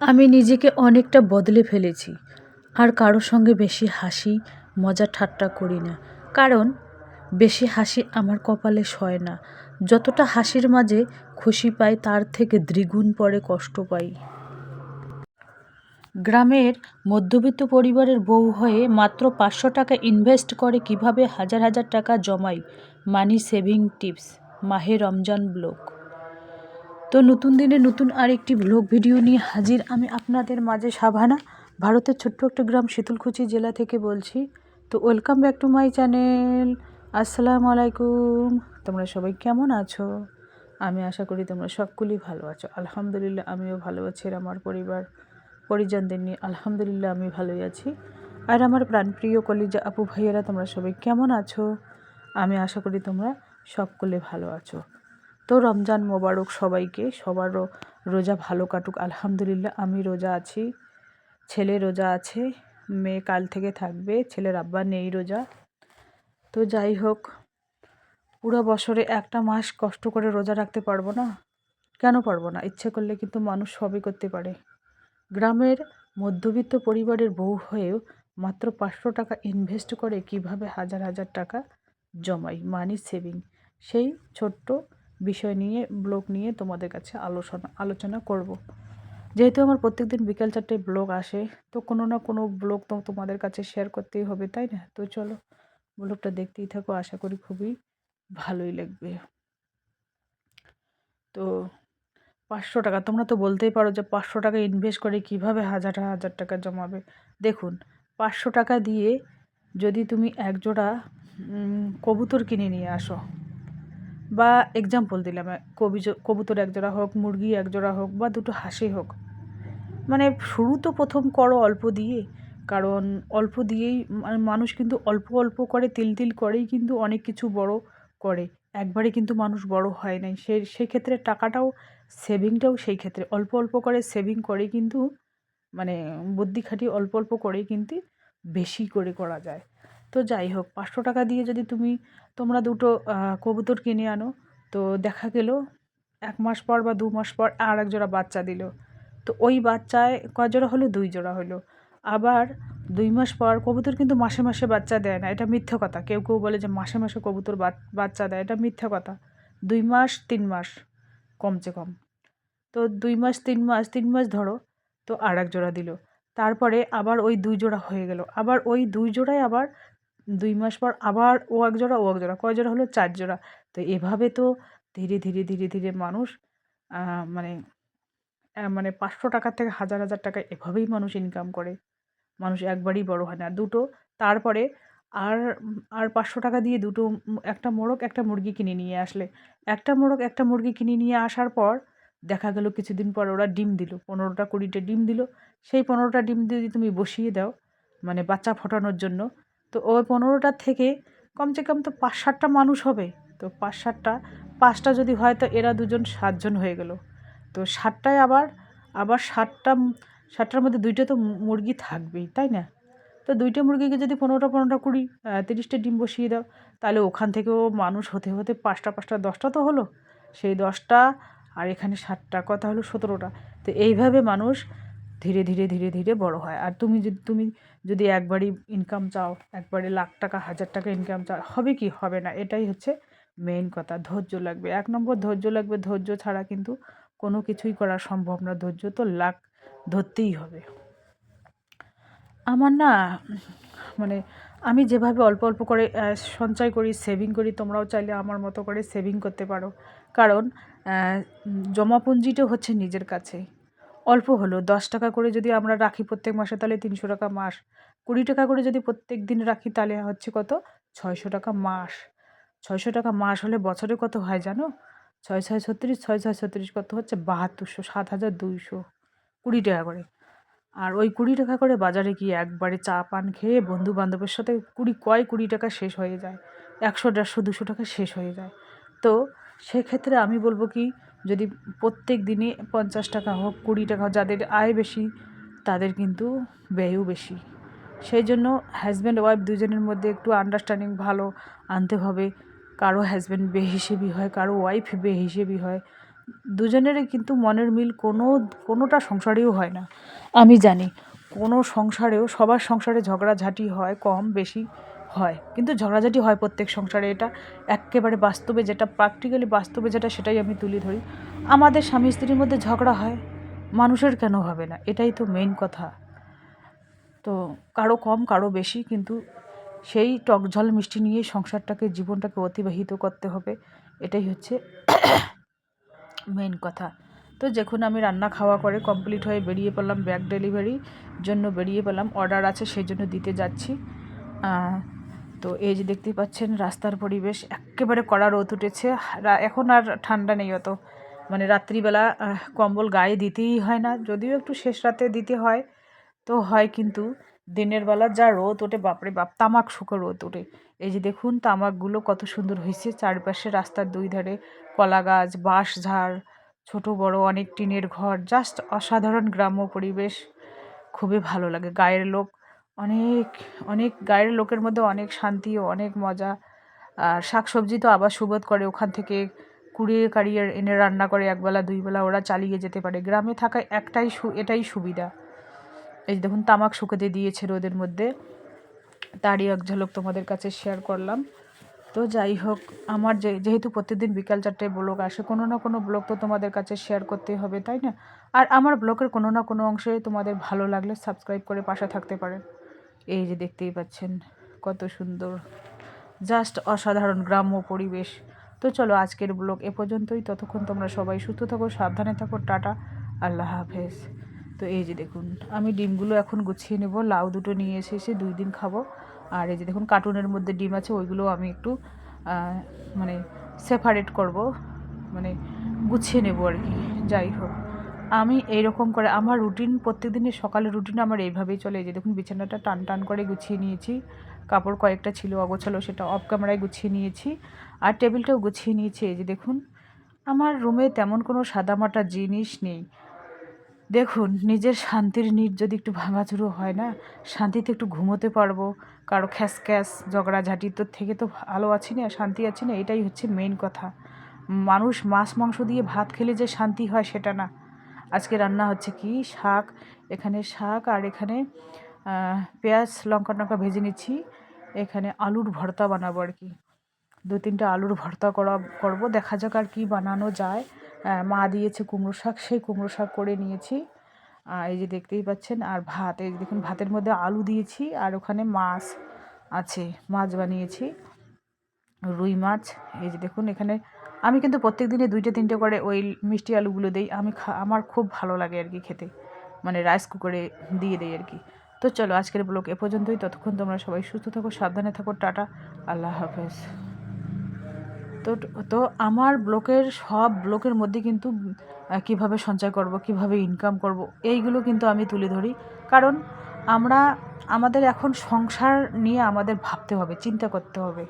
আমি নিজেকে অনেকটা বদলে ফেলেছি। আর কারো সঙ্গে বেশি হাসি মজা ঠাট্টা করি না। কারণ বেশি হাসি আমার কপালে সয় না। যতটা হাসির মাঝে খুশি পাই তার থেকে দ্বিগুণ পরে কষ্ট পাই। গ্রামের মধ্যবিত্ত পরিবারের বউ হয়ে মাত্র ৫০০ টাকা ইনভেস্ট করে কিভাবে হাজার হাজার টাকা জমাই। মানি সেভিং টিপস, মাহে রমজান ব্লগ। তো নতুন দিনে নতুন আরেকটি ব্লগ ভিডিও নিয়ে হাজির আমি আপনাদের মাঝে। সাভানা, ভারতের ছোট্ট একটা গ্রাম শীতলকুচি জেলা থেকে বলছি। তো welcome back to my channel. আসসালামু আলাইকুম। তোমরা সবাই কেমন আছো? আমি আশা করি তোমরা সকলেই ভালো আছো। আলহামদুলিল্লাহ আমিও ভালো আছি। আর আমার পরিজনদের নিয়ে আলহামদুলিল্লাহ আমি ভালোই আছি। আর আমার প্রাণপ্রিয় কলিজা আপু ভাইয়েরা তোমরা সবাই কেমন আছো? আমি আশা করি তোমরা সকলে ভালো আছো। তো রমজান মোবারক সবাইকে। সবারও রোজা ভালো কাটুক। আলহামদুলিল্লাহ আমি রোজা আছি, ছেলে রোজা আছে, মেয়ে কাল থেকে থাকবে, ছেলের আব্বা নেই রোজা। তো যাই হোক, পুরো বছরে একটা মাস কষ্ট করে রোজা রাখতে পারবো না? কেন পারবো না? ইচ্ছে করলে কিন্তু মানুষ সবই করতে পারে। গ্রামের মধ্যবিত্ত পরিবারের বউ হয়েও মাত্র ৫০০ টাকা ইনভেস্ট করে কিভাবে হাজার হাজার টাকা জমাই। মানি সেভিং, সেই ছোট্ট বিষয় নিয়ে ব্লগ নিয়ে তোমাদের কাছে আলোচনা করব। যেহেতু আমার প্রত্যেকদিন বিকাল ৪টায় ব্লগ আসে, তো কোনো না কোনো ব্লগ তো তোমাদের কাছে শেয়ার করতেই হবে, তাই না? তো চলো ব্লগটা দেখতেই থাকো, আশা করি খুবই ভালোই লাগবে। তো ৫০০ টাকা, তোমরা তো বলতেই পারো যে ৫০০ টাকা ইনভেস্ট করে কিভাবে হাজার হাজার টাকা জমাবে। দেখুন, ৫০০ টাকা দিয়ে যদি তুমি একজোড়া কবুতর কিনে নিয়ে আসো, বা এক্সাম্পল দিলাম, কবুতর একজোড়া হোক, মুরগি একজোড়া হোক, বা দুটো হাঁসই হোক, মানে শুরু তো প্রথম করো অল্প দিয়ে। কারণ অল্প দিয়েই মানুষ কিন্তু অল্প অল্প করে, তিল তিল করেই কিন্তু অনেক কিছু বড় করে। একবারে কিন্তু মানুষ বড় হয় নাই। সেক্ষেত্রে টাকাটাও, সেভিংটাও সেই ক্ষেত্রে অল্প অল্প করে সেভিং করে কিন্তু, মানে বুদ্ধি খাটিয়ে অল্প অল্প করেই কিন্তু বেশি করে করা যায়। তো যাই হোক, ৫০০ টাকা দিয়ে যদি তোমরা দুটো কবুতর কিনে আনো, তো দেখা গেল ১ মাস পর বা ২ মাস পর আর এক জোড়া বাচ্চা দিল। তো ওই বাচ্চায় কয় জোড়া হলো? ২ জোড়া হলো। আবার ২ মাস পর, কবুতর কিন্তু মাসে মাসে বাচ্চা দেয় না, এটা মিথ্যে কথা। কেউ কেউ বলে যে মাসে মাসে কবুতর বাচ্চা দেয়, এটা মিথ্যে কথা। ২ মাস ৩ মাস কমসে কম। তো ২ মাস ৩ মাস ধরো, তো আর এক জোড়া দিল। তারপরে আবার ওই ২ জোড়া হয়ে গেল। আবার ওই ২ জোড়ায় আবার ২ মাস পর আবার ও এক জোড়া, ও এক জোড়া, কয় জোড়া হলো? ৪ জোড়া। তো এভাবে তো ধীরে ধীরে ধীরে ধীরে মানুষ মানে মানে ৫০০ টাকার থেকে হাজার হাজার টাকা এভাবেই মানুষ ইনকাম করে। মানুষ একবারই বড় হয় না। দুটো, তারপরে আর আর ৫০০ টাকা দিয়ে একটা মোরগ একটা মুরগি কিনে নিয়ে আসলে, একটা মোরগ একটা মুরগি কিনে নিয়ে আসার পর দেখা গেল কিছুদিন পর ওরা ডিম দিল, ১৫টা ২০টা ডিম দিল। সেই ১৫টা ডিম যদি তুমি বসিয়ে দাও, মানে বাচ্চা ফোটানোর জন্য, তো ওই ১৫টার থেকে কমসে কম তো ৫-৭টা মানুষ হবে। তো ৫-৭টা, ৫টা যদি হয় তো এরা দুজন ৭জন হয়ে গেল। তো ৭টায় আবার আবার ৭টার মধ্যে ২টা তো মুরগি থাকবেই, তাই না? তো ২টা মুরগিকে যদি ১৫টা ১৫টা ২০ ৩০টা ডিম বসিয়ে দাও, তাহলে ওখান থেকেও মানুষ হতে হতে ৫টা ৫টা ১০টা তো হলো। সেই ১০টা আর এখানে ৭টা, কথা হলো ১৭টা। তো এইভাবে মানুষ ধীরে ধীরে ধীরে ধীরে বড় হয়। আর তুমি যদি একবারই ইনকাম চাও, একবারে লাখ টাকা হাজার টাকা ইনকাম চাও, হবে কি? হবে না। এটাই হচ্ছে মেইন কথা। ধৈর্য লাগবে। ১ নম্বর ধৈর্য লাগবে। ধৈর্য ছাড়া কিন্তু কোনো কিছুই করা সম্ভব না। ধৈর্য তো ধরতেই হবে। আমার না, মানে আমি যেভাবে অল্প অল্প করে সঞ্চয় করি, সেভিং করি, তোমরাও চাইলে আমার মতো করে সেভিং করতে পারো। কারণ জমাপুঞ্জিটা হচ্ছে নিজের কাছে। অল্প হলো ১০ টাকা করে যদি আমরা রাখি প্রত্যেক মাসে, তাহলে ৩০০ টাকা মাস। ২০ টাকা করে যদি প্রত্যেক দিন রাখি, তাহলে হচ্ছে কত? ৬০০ টাকা মাস। ৬০০ টাকা মাস হলে বছরে কত হয় জানো? ৬ ছয় ৩৬, ৬ ছয় ৩৬, কত হচ্ছে? ৭২০০, ৭,২০০, ২০ টাকা করে। আর ওই ২০ টাকা করে বাজারে গিয়ে একবারে চা পান খেয়ে বন্ধু বান্ধবের সাথে ২০ টাকা শেষ হয়ে যায়। ১০০, ১৫০, ২০০ টাকা শেষ হয়ে যায়। তো সেক্ষেত্রে আমি বলবো কি, যদি প্রত্যেক দিনে ৫০ টাকা হোক, ২০ টাকা হোক, যাদের আয় বেশি তাদের কিন্তু ব্যয়ও বেশি। সেই জন্য হাজব্যান্ড ওয়াইফ দুজনের মধ্যে একটু আন্ডারস্ট্যান্ডিং ভালো আনতে হবে। কারো হাজব্যান্ড বেহিসেবি হয়, কারো ওয়াইফ বেহিসেবি হয়। দুজনেরই কিন্তু মনের মিল কোনোটা সংসারেও হয় না। আমি জানি কোনো সংসারেও, সবার সংসারে ঝগড়াঝাটি হয়, কম বেশি হয়, কিন্তু ঝগড়াঝাটি হয় প্রত্যেক সংসারে। এটা এক্কেবারে বাস্তবে যেটা, প্র্যাকটিক্যালি বাস্তবে যেটা, সেটাই আমি তুলে ধরি। আমাদের স্বামী স্ত্রীর মধ্যে ঝগড়া হয়, মানুষের কেন হবে না? এটাই তো মেইন কথা। তো কারো কম কারো বেশি, কিন্তু সেই টক ঝাল মিষ্টি নিয়ে সংসারটাকে, জীবনটাকে অতিবাহিত করতে হবে। এটাই হচ্ছে মেইন কথা। তো যখন আমি রান্না খাওয়া করে কমপ্লিট হয়ে বেরিয়ে পড়লাম, ব্যাগ ডেলিভারির জন্য বেরিয়ে পড়লাম, অর্ডার আছে সেই জন্য দিতে যাচ্ছি। তো এই যে দেখতেই পাচ্ছেন রাস্তার পরিবেশ, একেবারে কড়া রোদ উঠেছে। এখন আর ঠান্ডা নেই অত, মানে রাত্রিবেলা কম্বল গায়ে দিতেই হয় না, যদিও একটু শেষ রাতে দিতে হয় তো হয়, কিন্তু দিনের বেলা যা রোদ ওঠে, বাপরে বাপ, তামাক শুকো রোদ ওঠে। এই যে দেখুন তামাকগুলো কত সুন্দর হয়েছে, চারপাশে রাস্তার দুই ধারে কলা গাছ, বাঁশঝাড়, ছোট বড় অনেক টিনের ঘর, জাস্ট অসাধারণ গ্রাম্য পরিবেশ। খুবই ভালো লাগে। গায়ের লোক অনেক, অনেক গায়ের লোকের মধ্যে অনেক শান্তি ও অনেক মজা। আর শাকসবজি তো আবার সুবোধ করে, ওখান থেকে কুড়িয়ে কাড়িয়ে এনে রান্না করে, একবেলা দুই বেলা ওরা চালিয়ে যেতে পারে। গ্রামে থাকায় এটাই সুবিধা। এই যে দেখুন তামাক শুকোতে দিয়েছে রোদের মধ্যে, তারই এক ঝলক তোমাদের কাছে শেয়ার করলাম। তো যাই হোক, আমার যেহেতু প্রতিদিন বিকাল 4টায় ব্লগ আসে, কোনো না কোনো ব্লগ তো তোমাদের কাছে শেয়ার করতেই হবে, তাই না? আর আমার ব্লগের কোনো না কোনো অংশে তোমাদের ভালো লাগলে সাবস্ক্রাইব করে পাশে থাকতে পারেন। এই যে দেখতেই পাচ্ছেন কত সুন্দর, জাস্ট অসাধারণ গ্রাম্য পরিবেশ। তো চলো আজকের ব্লগ এ পর্যন্তই। ততক্ষণ তোমরা সবাই সুস্থ থাকো, সাবধানে থাকো, টাটা, আল্লাহ হাফেজ। তো এই যে দেখুন আমি ডিমগুলো এখন গুছিয়ে নেব, লাউ দুটো নিয়ে এসে 2 দিন খাবো। আর এই যে দেখুন কার্টুনের মধ্যে ডিম আছে, ওইগুলো আমি একটু মানে সেপারেট করব, মানে গুছিয়ে নেব আর কি। যাই হোক, আমি এইরকম করে আমার রুটিন, প্রত্যেকদিনের সকালের রুটিন আমার এইভাবেই চলে। এই যে দেখুন বিছানাটা টান টান করে গুছিয়ে নিয়েছি, কাপড় কয়েকটা ছিল অগোছালো, সেটা অফ ক্যামেরায় গুছিয়ে নিয়েছি, আর টেবিলটাও গুছিয়ে নিয়েছি। এই যে দেখুন আমার রুমে তেমন কোনো সাদামাটা জিনিস নেই। দেখুন নিজের শান্তির নিট যদি একটু ভাঙাচুরো হয় না, শান্তিতে একটু ঘুমোতে পারবো। কারো খ্যাস ঝগড়াঝাটি তো থেকে তো ভালো আছি না, শান্তি আছি না, এটাই হচ্ছে মেইন কথা। মানুষ মাছ মাংস দিয়ে ভাত খেলে যে শান্তি হয় সেটা না। আজকে রান্না হচ্ছে কি, শাক, এখানে শাক, আর এখানে পেঁয়াজ লঙ্কা ভেজে নিচ্ছি। এখানে আলুর ভর্তা বানাবো আর কি, 2-3টা আলুর ভর্তা করব, দেখা যাক আর কি বানানো যায়। মা দিয়েছে কুমড়ো শাক, সেই কুমড়ো শাক করে নিয়েছি। এই যে দেখতেই পাচ্ছেন, আর ভাত, এই দেখুন ভাতের মধ্যে আলু দিয়েছি, আর ওখানে মাছ আছে, মাছ বানিয়েছি, রুই মাছ। এই যে দেখুন এখানে আমি কিন্তু প্রত্যেক দিনে 2-3টে করে ওই মিষ্টি আলুগুলো দিই, আমার খুব ভালো লাগে আর কি খেতে, মানে রাইস কুকারে দিয়ে দিই আর কি। তো চলো আজকের ব্লগ এ পর্যন্তই। ততক্ষণ তোমরা সবাই সুস্থ থাকো, সাবধানে থাকো, টাটা, আল্লাহ হাফেজ। তো তো আমার সব ব্লকের মধ্যে কিন্তু কিভাবে সঞ্চয় করব, কিভাবে ইনকাম করব, এইগুলো কিন্তু আমি তুলে ধরি। কারণ আমাদের এখন সংসার নিয়ে আমাদের ভাবতে হবে, চিন্তা করতে হবে।